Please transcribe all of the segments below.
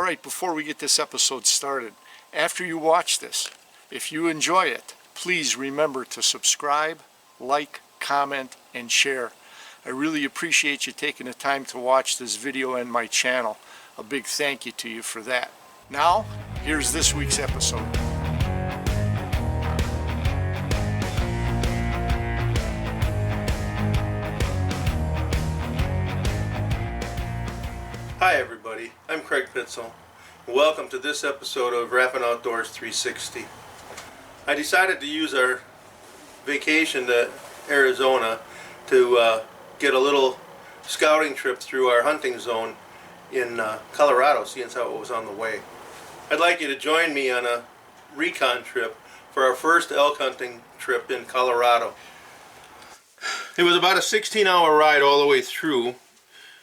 Alright, before we get this episode started, after you watch this, if you enjoy it, please remember to subscribe, like, comment, and share. I really appreciate you taking the time to watch this video and my channel. A big thank you to you for that. Now, here's this week's episode. Hi everybody, I'm Craig Pitzl. Welcome to this episode of Recon Outdoors 360. I decided to use our vacation to Arizona to get a little scouting trip through our hunting zone in Colorado, seeing how it was on the way. I'd like you to join me on a Recon trip for our first elk hunting trip in Colorado. It was about a 16-hour ride all the way through.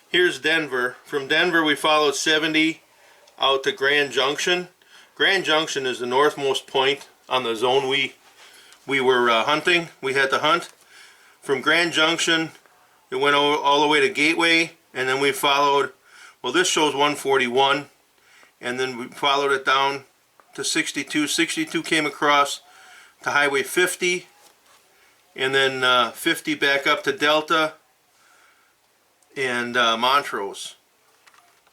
Here's Denver. From Denver we followed 70 out to Grand Junction. Grand Junction is the northmost point on the zone we were hunting. We had to hunt. From Grand Junction it went all the way to Gateway, and then we followed, well, this shows 141, and then we followed it down to 62. 62 came across to Highway 50, and then 50 back up to Delta and Montrose.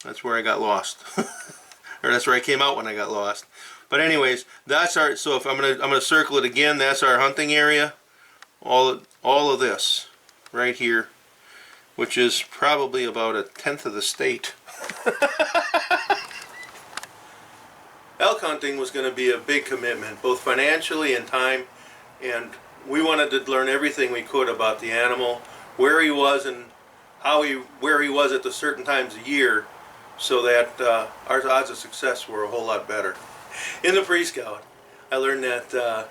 That's where I got lost. Or that's where I came out when I got lost. But anyways, that's our, so if I'm gonna circle it again, that's our hunting area. All of this right here, which is probably about 1/10 of the state. Elk hunting was going to be a big commitment, both financially and time, and we wanted to learn everything we could about the animal, where he was and where he was at the certain times of year, so that our odds of success were a whole lot better. In the pre-scout, I learned that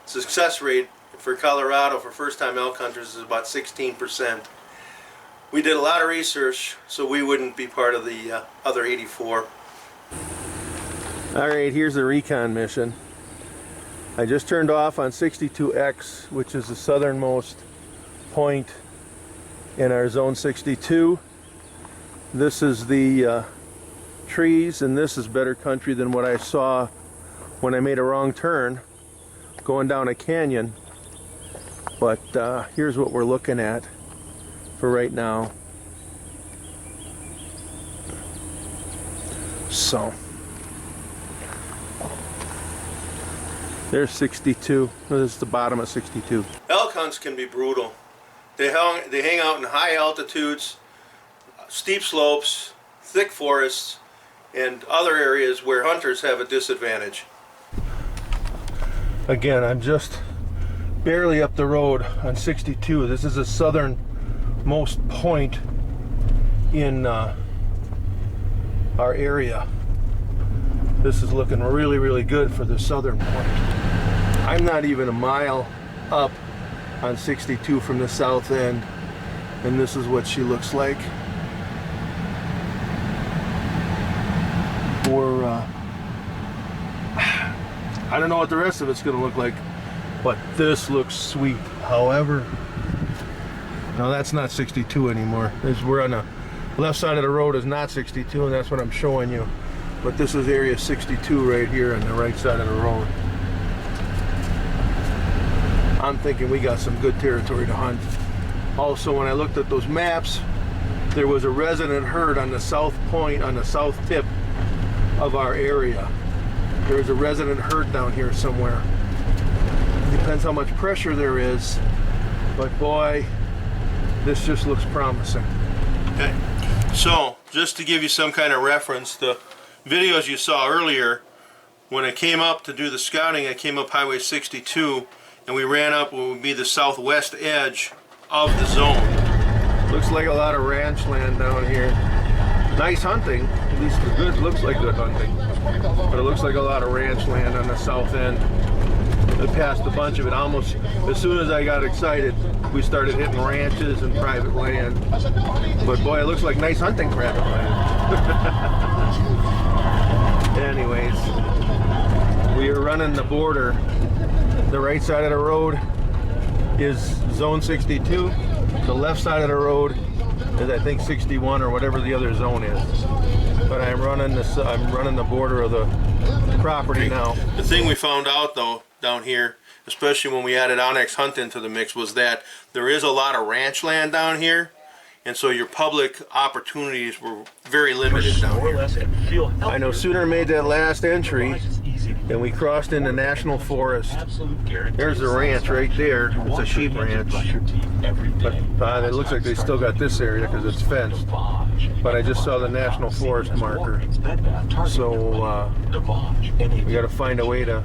success rate for Colorado for first-time elk hunters is about 16%. We did a lot of research so we wouldn't be part of the other 84. Alright, here's the Recon mission. I just turned off on 62X, which is the southernmost point in our zone 62. This is the trees, and this is better country than what I saw when I made a wrong turn going down a canyon. But here's what we're looking at for right now. So there's 62. This is the bottom of 62. Elk hunts can be brutal. They hang out in high altitudes, steep slopes, thick forests, and other areas where hunters have a disadvantage. Again, I'm just barely up the road on 62. This is the southernmost point in our area. This is looking really, really good for the southern point. I'm not even a mile up on 62 from the south end, and this is what she looks like. Or I don't know what the rest of it's gonna look like, but this looks sweet. However, no, that's not 62 anymore. We're on the left side of the road is not 62, and that's what I'm showing you. But this is area 62 right here on the right side of the road. I'm thinking we got some good territory to hunt. Also, when I looked at those maps, there was a resident herd on the south point, on the south tip of our area. There's a resident herd down here somewhere. Depends how much pressure there is, but boy, this just looks promising. Okay, so just to give you some kind of reference, the videos you saw earlier, when I came up to do the scouting, I came up Highway 62, and we ran up what would be the southwest edge of the zone. Looks like a lot of ranch land down here. Nice hunting, at least the good looks like good hunting, but it looks like a lot of ranch land on the south end. I passed a bunch of it almost as soon as I got excited. We started hitting ranches and private land, but boy, it looks like nice hunting private land. Anyways, we are running the border. The right side of the road is zone 62. The left side of the road is, I think, 61 or whatever the other zone is. but I'm running the border of the property now. The thing we found out though down here, especially when we added Onyx Hunt into the mix, was that there is a lot of ranch land down here, and so your public opportunities were very limited down here. I no sooner made that last entry than we crossed into National Forest. There's the ranch right there. It's a sheep ranch, but it looks like they still got this area because it's fenced. But I just saw the National Forest marker, so we got to find a way to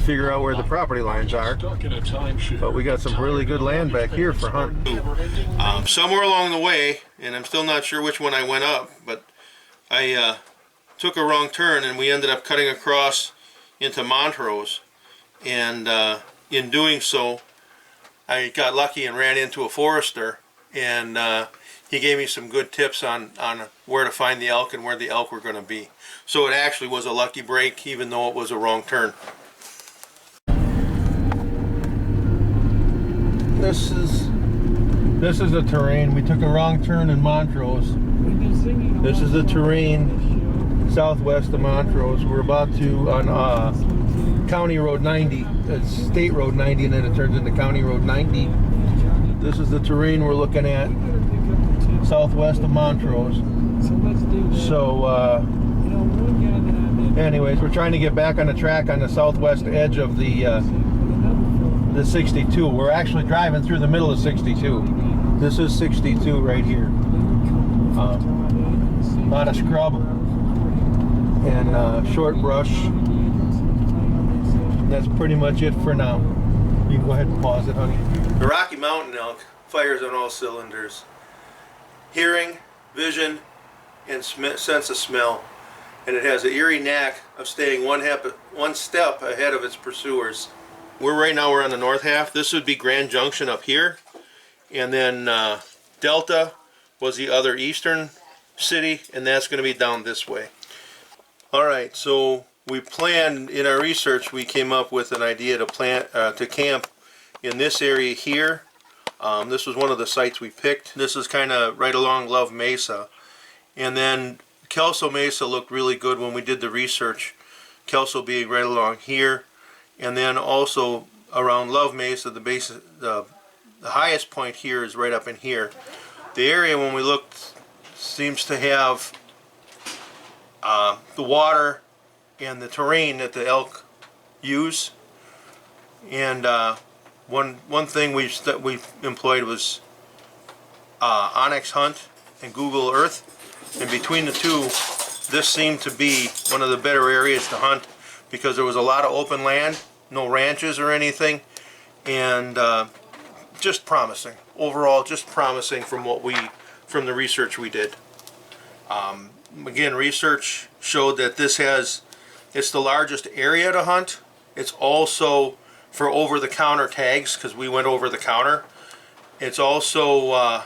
figure out where the property lines are. But we got some really good land back here for hunting. Somewhere along the way, and I'm still not sure which one I went up, but I took a wrong turn and we ended up cutting across into Montrose, and in doing so I got lucky and ran into a forester, and he gave me some good tips on where to find the elk and where the elk were going to be. So it actually was a lucky break, even though it was a wrong turn. This is the terrain. We took a wrong turn in Montrose. This is the terrain southwest of Montrose. We're about to on County Road 90. It's State Road 90, and then it turns into County Road 90. This is the terrain we're looking at southwest of Montrose. So anyways, we're trying to get back on the track on the southwest edge of the 62. We're actually driving through the middle of 62. This is 62 right here. A lot of scrub and short brush. That's pretty much it for now. You can go ahead and pause it, honey. The Rocky Mountain elk fires on all cylinders. Hearing, vision, and sense of smell. And it has an eerie knack of staying one step ahead of its pursuers. We're on the north half. This would be Grand Junction up here. And then Delta was the other eastern city, and that's going to be down this way. Alright, so we planned, in our research, we came up with an idea to camp in this area here. This was one of the sites we picked. This is kind of right along Love Mesa. And then Kelso Mesa looked really good when we did the research. Kelso being right along here. And then also around Love Mesa, the highest point here is right up in here. The area, when we looked, seems to have the water and the terrain that the elk use. And one thing we employed was Onyx Hunt and Google Earth. And between the two, this seemed to be one of the better areas to hunt, because there was a lot of open land, no ranches or anything, and just promising. Overall, just promising from the research we did. Again, research showed that it's the largest area to hunt. It's also for over-the-counter tags, because we went over the counter. It's also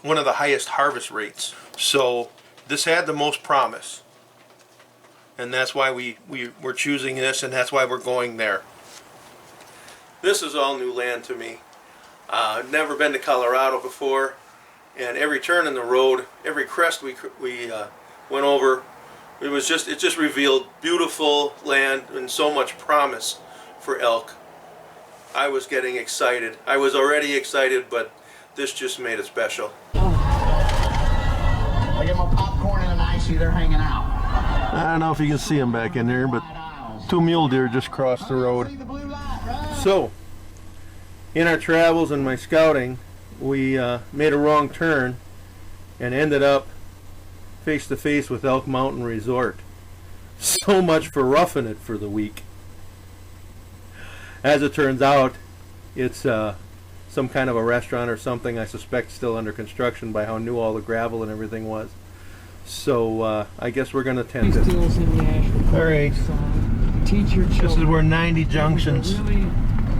one of the highest harvest rates. So this had the most promise, and that's why we're choosing this, and that's why we're going there. This is all new land to me. I've never been to Colorado before, and every turn in the road, every crest we went over, it just revealed beautiful land and so much promise for elk. I was getting excited. I was already excited, but this just made it special. I get my popcorn and an icy, they're hanging out. I don't know if you can see them back in there, but two mule deer just crossed the road. So, in our travels and my scouting, we made a wrong turn and ended up face to face with Elk Mountain Resort. So much for roughing it for the week. As it turns out, it's some kind of a restaurant or something, I suspect still under construction by how new all the gravel and everything was. So I guess we're going to attempt it. Alright, this is where 90 Junctions,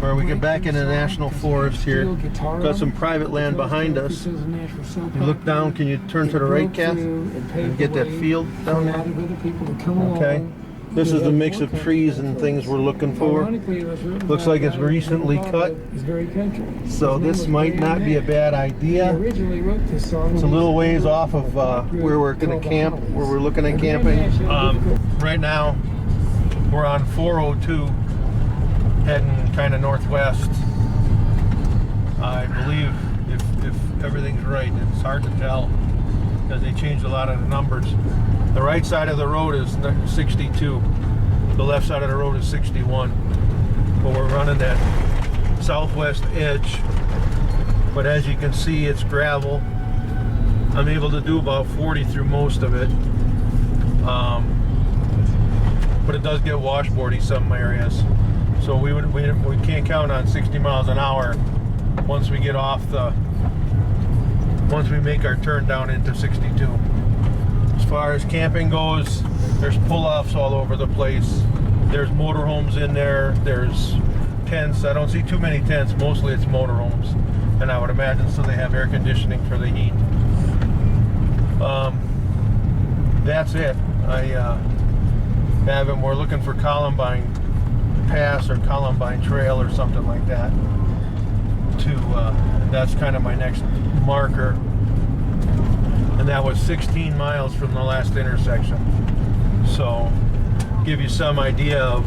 where we get back into the National Forest here. Got some private land behind us. You look down, can you turn to the right, Kath? And get that field down there? Okay. This is the mix of trees and things we're looking for. Looks like it's recently cut. So this might not be a bad idea. It's a little ways off of where we're going to camp, where we're looking at camping. Right now, we're on 402, heading kind of northwest. I believe if everything's right, it's hard to tell because they changed a lot of the numbers. The right side of the road is 62. The left side of the road is 61. But we're running that southwest edge. But as you can see, it's gravel. I'm able to do about 40 through most of it. But it does get washboardy some areas. So we can't count on 60 miles an hour once we get off once we make our turn down into 62. As far as camping goes, there's pull-offs all over the place. There's motorhomes in there. There's tents. I don't see too many tents. Mostly it's motorhomes. And I would imagine so they have air conditioning for the heat. That's it. We're looking for Columbine Pass or Columbine Trail or something like that. That's kind of my next marker. And that was 16 miles from the last intersection. So, give you some idea of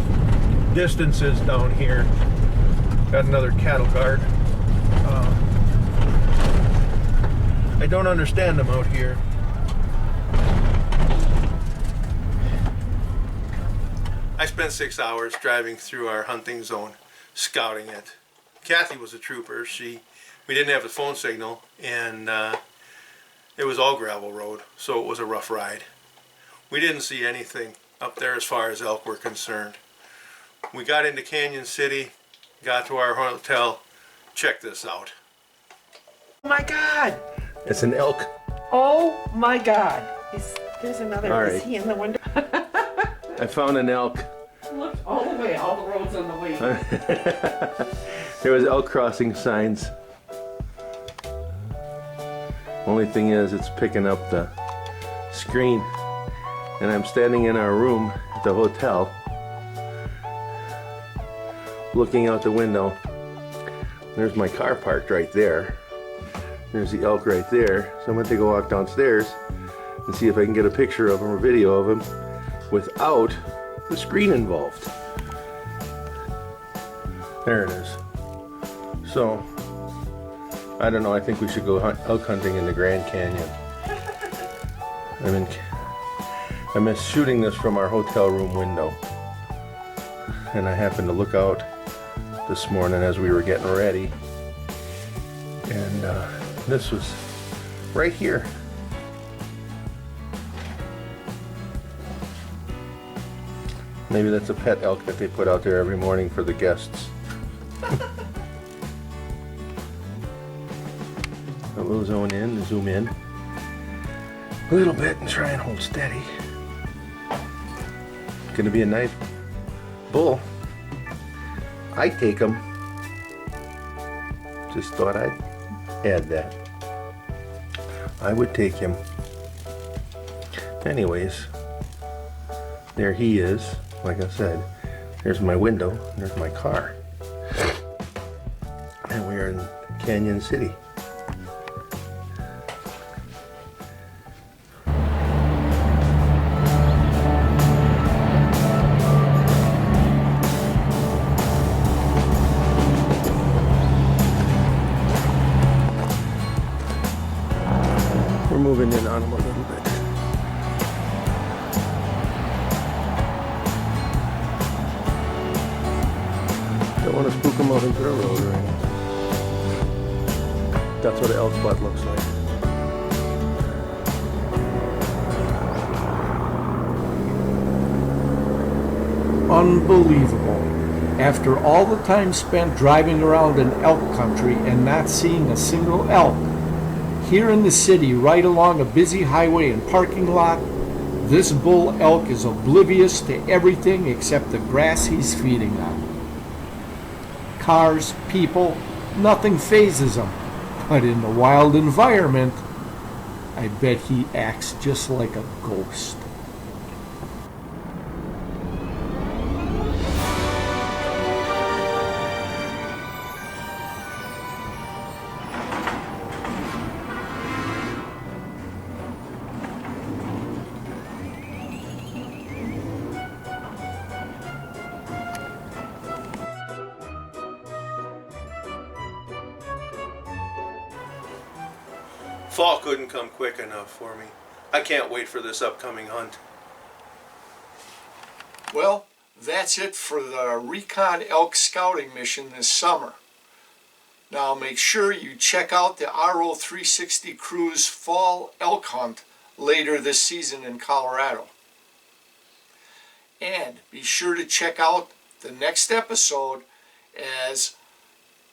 distances down here. Got another cattle guard. I don't understand them out here. I spent 6 hours driving through our hunting zone, scouting it. Kathy was a trooper. We didn't have the phone signal, and it was all gravel road, so it was a rough ride. We didn't see anything up there as far as elk were concerned. We got into Canyon City, got to our hotel. Check this out. Oh my God! It's an elk. Oh my God! There's another. All right. Is he in the window? I found an elk. Look all the way, all the roads on the way. There was elk crossing signs. Only thing is, it's picking up the screen, and I'm standing in our room at the hotel, looking out the window. There's my car parked right there. There's the elk right there. So I'm going to take a walk downstairs and see if I can get a picture of him or video of him without the screen involved. There it is. So, I don't know, I think we should go elk hunting in the Grand Canyon. I miss shooting this from our hotel room window. And I happened to look out this morning as we were getting ready. And this was right here. Maybe that's a pet elk that they put out there every morning for the guests. We'll zoom in a little bit and try and hold steady. Gonna be a nice bull. I'd take him. Just thought I'd add that. I would take him. Anyways, there he is. Like I said, there's my window, and there's my car. And we are in Canyon City. We're moving in on him a little bit. Don't want to spook them out into the road or anything. That's what an elk butt looks like. Unbelievable. After all the time spent driving around in elk country and not seeing a single elk, here in the city, right along a busy highway and parking lot, this bull elk is oblivious to everything except the grass he's feeding on. Cars, people, nothing phases him. But in the wild environment, I bet he acts just like a ghost. Fall couldn't come quick enough for me. I can't wait for this upcoming hunt. Well, that's it for the Recon elk scouting mission this summer. Now make sure you check out the RO360 crew's fall elk hunt later this season in Colorado. And be sure to check out the next episode as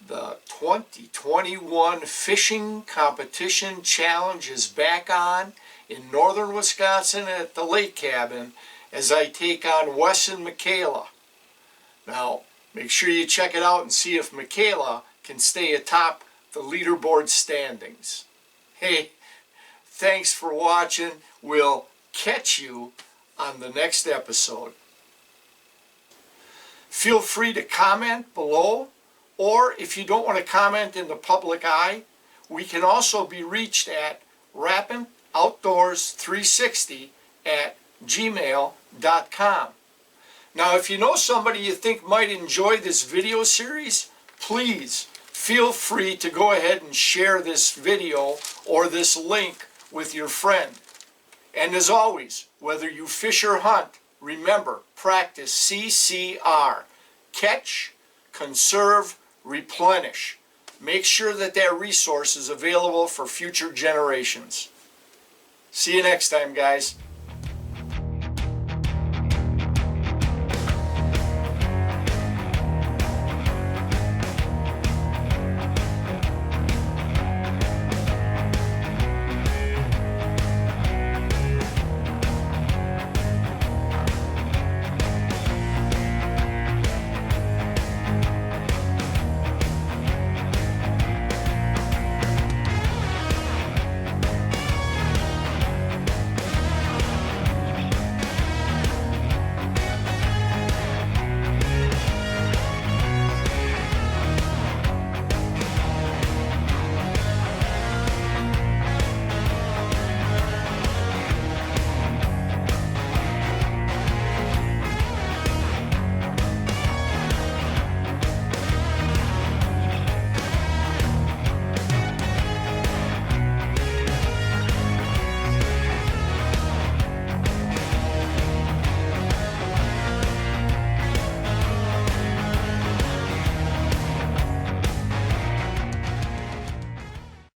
the 2021 Fishing Competition Challenge is back on in northern Wisconsin at the Lake Cabin as I take on Wes and Michaela. Now, make sure you check it out and see if Michaela can stay atop the leaderboard standings. Hey, thanks for watching. We'll catch you on the next episode. Feel free to comment below, or if you don't want to comment in the public eye, we can also be reached at rapingoutdoors360@gmail.com. Now, if you know somebody you think might enjoy this video series, please feel free to go ahead and share this video or this link with your friend. And as always, whether you fish or hunt, remember, practice CCR. Catch, conserve, replenish. Make sure that that resource is available for future generations. See you next time, guys.